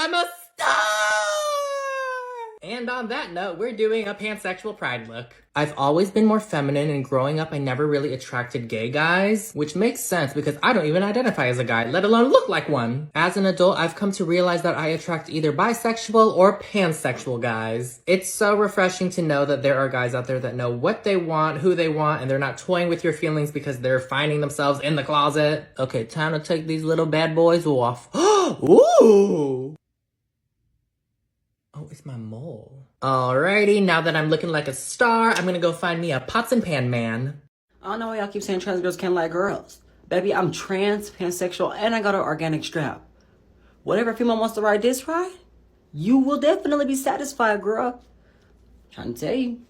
I'm a star! And on that note, we're doing a pansexual pride look. I've always been more feminine, and growing up I never really attracted gay guys, which makes sense because I don't even identify as a guy, let alone look like one. As an adult, I've come to realize that I attract either bisexual or pansexual guys. It's so refreshing to know that there are guys out there that know what they want, who they want, and they're not toying with your feelings because they're finding themselves in the closet. Okay, time to take these little bad boys off. Ooh! Oh, it's my mole. Alrighty, now that I'm looking like a star, I'm gonna go find me a pots and pan man. I don't know why y'all keep saying trans girls can't like girls. Baby, I'm trans, pansexual, and I got an organic strap. Whatever female wants to ride this ride, you will definitely be satisfied, girl. Trying to tell you.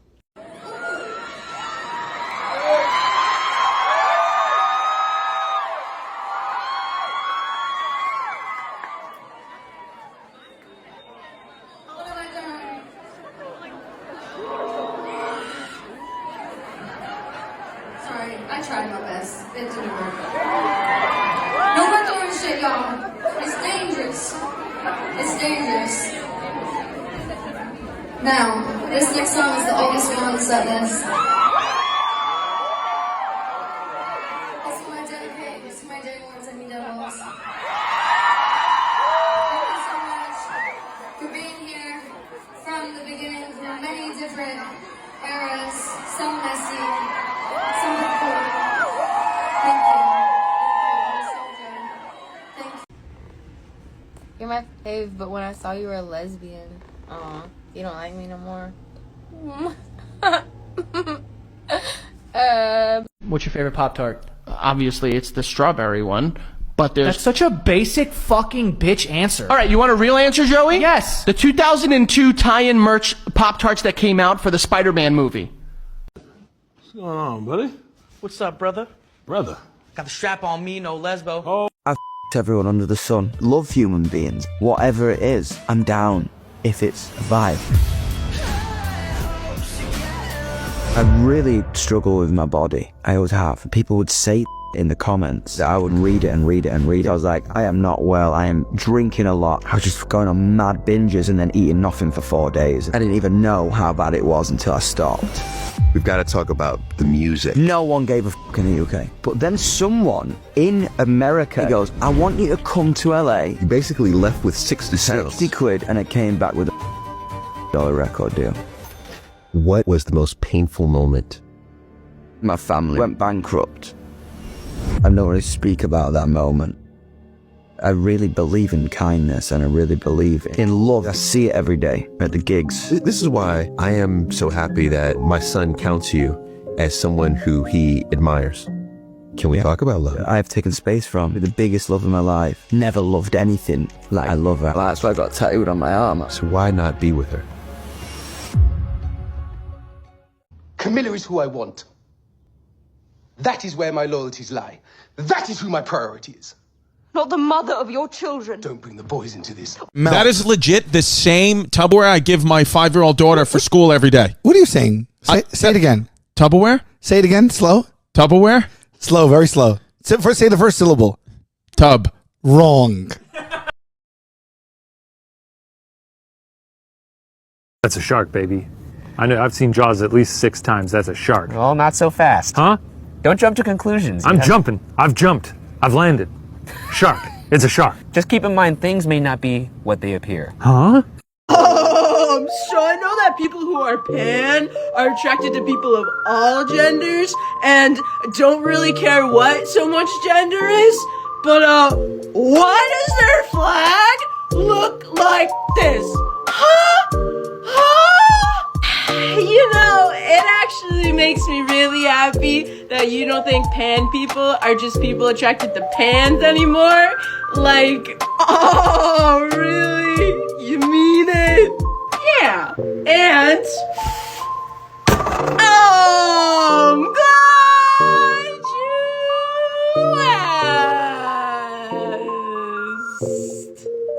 I tried my best. It didn't work. No more throwing shit, y'all. It's dangerous. It's dangerous. Now, this next song is the oldest one on the set list. This is my dedicate. This is my day ones and me devils. Thank you so much for being here from the beginning, from many different eras, some messy, some cool. Thank you. You're so good. Thank you. You're my fave, but when I saw you were a lesbian, you don't like me no more. What's your favorite Pop-Tart? Obviously, it's the strawberry one, but there's... That's such a basic fucking bitch answer. All right, you want a real answer, Joey? Yes. The 2002 tie-in merch Pop-Tarts that came out for the Spider-Man movie. What's going on, buddy? What's up, brother? Brother. Got the strap on me, no lesbo. Oh. I've everyone under the sun. Love human beings. Whatever it is, I'm down. If it's a vibe. I really struggle with my body. I always have. People would say in the comments that I would read it and read it and read it. I was like, I am not well. I am drinking a lot. I was just going on mad binges and then eating nothing for 4 days. I didn't even know how bad it was until I stopped. We've got to talk about the music. No one gave a fuck in the UK. But then someone in America goes, I want you to come to LA. You basically left with 60 cents. 60 quid, and it came back with a record deal. What was the most painful moment? My family went bankrupt. I don't really speak about that moment. I really believe in kindness, and I really believe in love. I see it every day at the gigs. This is why I am so happy that my son counts you as someone who he admires. Can we talk about love? I have taken space from the biggest love of my life. Never loved anything like I love her. That's why I got tattooed on my arm. So why not be with her? Camilla is who I want. That is where my loyalties lie. That is who my priority is. Not the mother of your children. Don't bring the boys into this. That is legit the same Tupperware I give my 5-year-old daughter for school every day. What are you saying? Say it again. Tupperware? Say it again, slow. Tupperware? Slow, very slow. Say the first syllable. Tub. Wrong. That's a shark, baby. I know. I've seen Jaws at least 6 times. That's a shark. Well, not so fast. Huh? Don't jump to conclusions. I'm jumping. I've jumped. I've landed. Shark. It's a shark. Just keep in mind things may not be what they appear. Huh? So I know that people who are pan are attracted to people of all genders and don't really care what so much gender is, but why does their flag look like this? You know, it actually makes me really happy that you don't think pan people are just people attracted to pans anymore. Like, oh, really? You mean it? Yeah. And I'm glad you asked.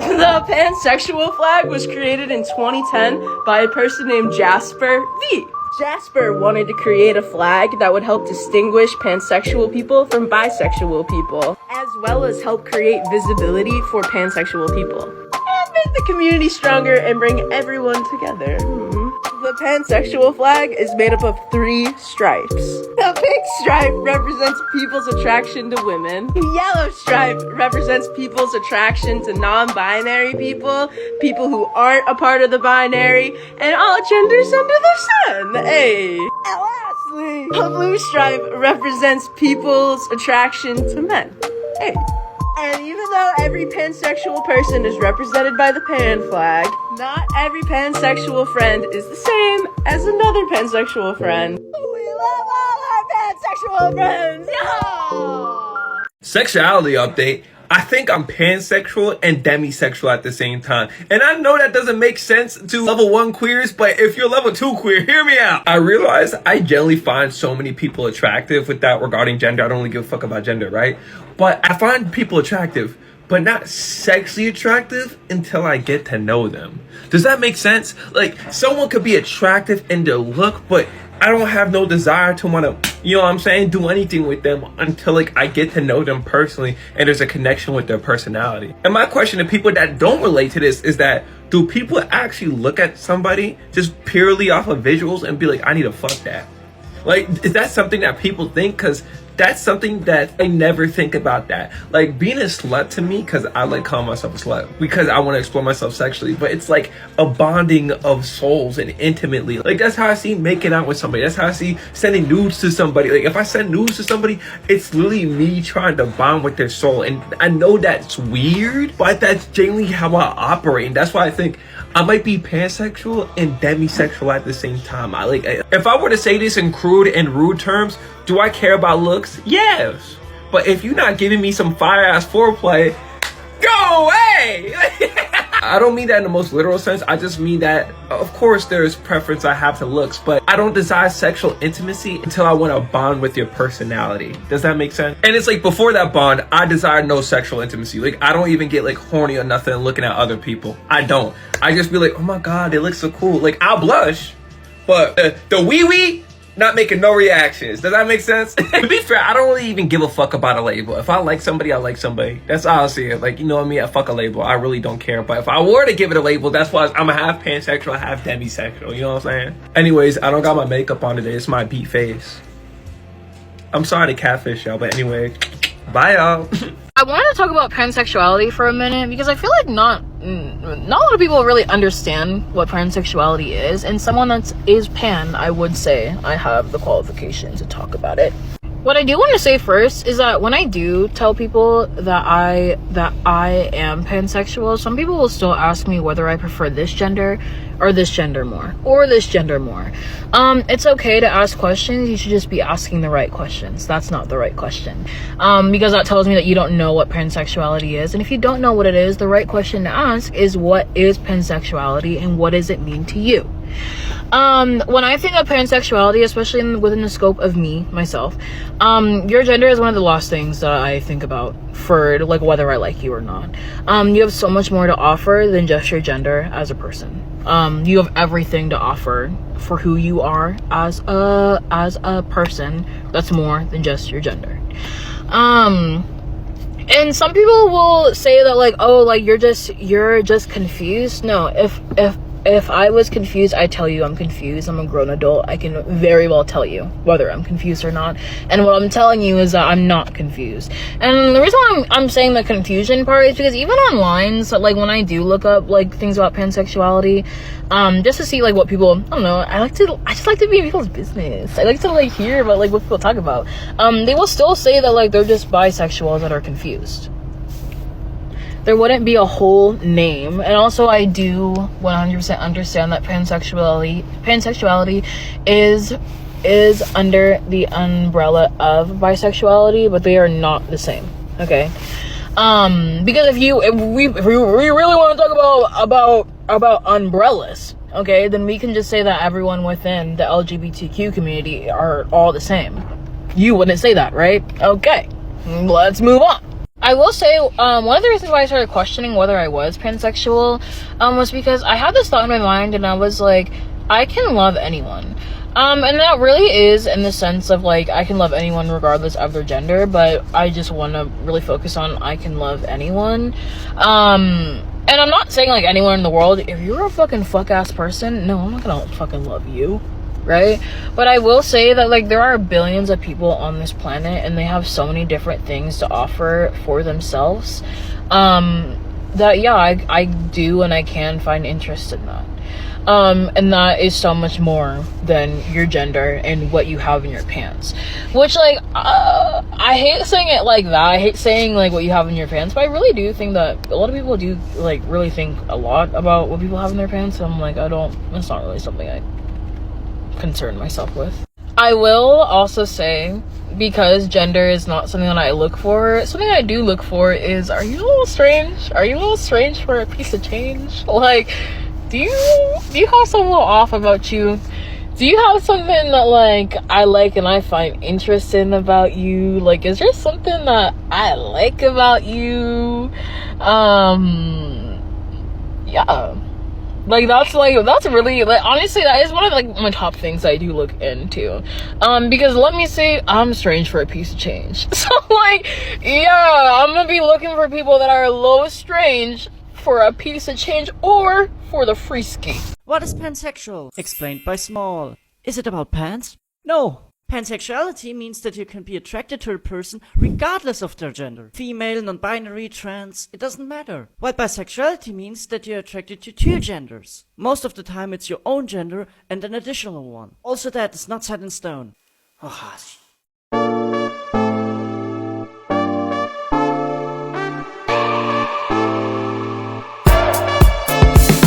The pansexual flag was created in 2010 by a person named Jasper V. Jasper wanted to create a flag that would help distinguish pansexual people from bisexual people, as well as help create visibility for pansexual people. And make the community stronger and bring everyone together. The pansexual flag is made up of 3 stripes. The pink stripe represents people's attraction to women. Yellow stripe represents people's attraction to non-binary people, people who aren't a part of the binary, and all genders under the sun. Hey. And lastly, the blue stripe represents people's attraction to men. Hey. And even though every pansexual person is represented by the pan flag, not every pansexual friend is the same as another pansexual friend. We love all our pansexual friends! Yeah! Sexuality update. I think I'm pansexual and demisexual at the same time. And I know that doesn't make sense to level 1 queers, but if you're level 2 queer, hear me out. I realize I generally find so many people attractive without regarding gender. I don't really give a fuck about gender, right? But I find people attractive, but not sexually attractive until I get to know them. Does that make sense? Like, someone could be attractive in their look, but I don't have no desire to want to, you know what I'm saying, do anything with them until like I get to know them personally and there's a connection with their personality. And my question to people that don't relate to this is that, do people actually look at somebody just purely off of visuals and be like, I need to fuck that? Like, is that something that people think? Because that's something that I never think about that. Like, being a slut to me, because I like calling myself a slut, because I want to explore myself sexually, but it's like a bonding of souls and intimately. Like, that's how I see making out with somebody. That's how I see sending nudes to somebody. Like, if I send nudes to somebody, it's literally me trying to bond with their soul. And I know that's weird, but that's genuinely how I operate. And that's why I think I might be pansexual and demisexual at the same time. If I were to say this in crude and rude terms, do I care about looks? Yes. But if you're not giving me some fire ass foreplay, go away! I don't mean that in the most literal sense. I just mean that, of course, there's preference I have to looks, but I don't desire sexual intimacy until I want to bond with your personality. Does that make sense? And it's like, before that bond, I desire no sexual intimacy. Like, I don't even get like horny or nothing looking at other people. I don't. I just be like, oh my God, they look so cool. Like, I'll blush, but the wee-wee, not making no reactions. Does that make sense? To be fair, I don't really even give a fuck about a label. If I like somebody, I like somebody. That's how I see it. Like, you know what I mean? I fuck a label. I really don't care. But if I were to give it a label, that's why I'm a half pansexual, half demisexual. You know what I'm saying? Anyways, I don't got my makeup on today. It's my beat face. I'm sorry to catfish y'all, but anyway, bye y'all. I wanted to talk about pansexuality for a minute because I feel like not a lot of people really understand what pansexuality is, and someone that is pan, I would say I have the qualifications to talk about it. What I do want to say first is that when I do tell people that I am pansexual, some people will still ask me whether I prefer this gender or this gender more, or this gender more. It's okay to ask questions. You should just be asking the right questions. That's not the right question, because that tells me that you don't know what pansexuality is. And if you don't know what it is, the right question to ask is, what is pansexuality and what does it mean to you? When I think of pansexuality, especially within the scope of myself, your gender is one of the last things that I think about for like whether I like you or not. You have so much more to offer than just your gender as a person. You have everything to offer for who you are as a person. That's more than just your gender. And some people will say that like, oh, like you're just confused. No, if I was confused, I'd tell you I'm confused. I'm a grown adult. I can very well tell you whether I'm confused or not. And what I'm telling you is that I'm not confused. And the reason why I'm saying the confusion part is because even online, so like when I do look up like things about pansexuality, just to see like what people, I don't know, I just like to be in people's business. I like to like hear about like what people talk about. They will still say that like they're just bisexuals that are confused. There wouldn't be a whole name. And also I do 100% understand that pansexuality is under the umbrella of bisexuality, but they are not the same. Okay? Because if we really want to talk about umbrellas, okay, then we can just say that everyone within the LGBTQ community are all the same. You wouldn't say that, right? Okay. Let's move on. I will say, one of the reasons why I started questioning whether I was pansexual, was because I had this thought in my mind and I was like, I can love anyone. And that really is in the sense of like, I can love anyone regardless of their gender, but I just want to really focus on I can love anyone. And I'm not saying like anyone in the world, if you're a fucking fuck-ass person, no, I'm not gonna fucking love you, right? But I will say that like there are billions of people on this planet and they have so many different things to offer for themselves, that yeah, I do and I can find interest in that. And that is so much more than your gender and what you have in your pants. Which, like, I hate saying it like that. I hate saying, like, what you have in your pants. But I really do think that a lot of people do, like, really think a lot about what people have in their pants. And I'm like, it's not really something I concern myself with. I will also say, because gender is not something that I look for, something I do look for is, are you a little strange? Are you a little strange for a piece of change? Like, do you have something a little off about you? Do you have something that like I like and I find interesting about you? Like, is there something that I like about you? Yeah. Like that's really, like, honestly, that is one of like my top things I do look into. Because let me say, I'm strange for a piece of change. So like, yeah, I'm gonna be looking for people that are a little strange for a piece of change or for the free ski. What is pansexual? Explained by Small. Is it about pants? No. Pansexuality means that you can be attracted to a person regardless of their gender. Female, non-binary, trans, it doesn't matter. While bisexuality means that you're attracted to two genders. Most of the time it's your own gender and an additional one. Also that is not set in stone. Oh,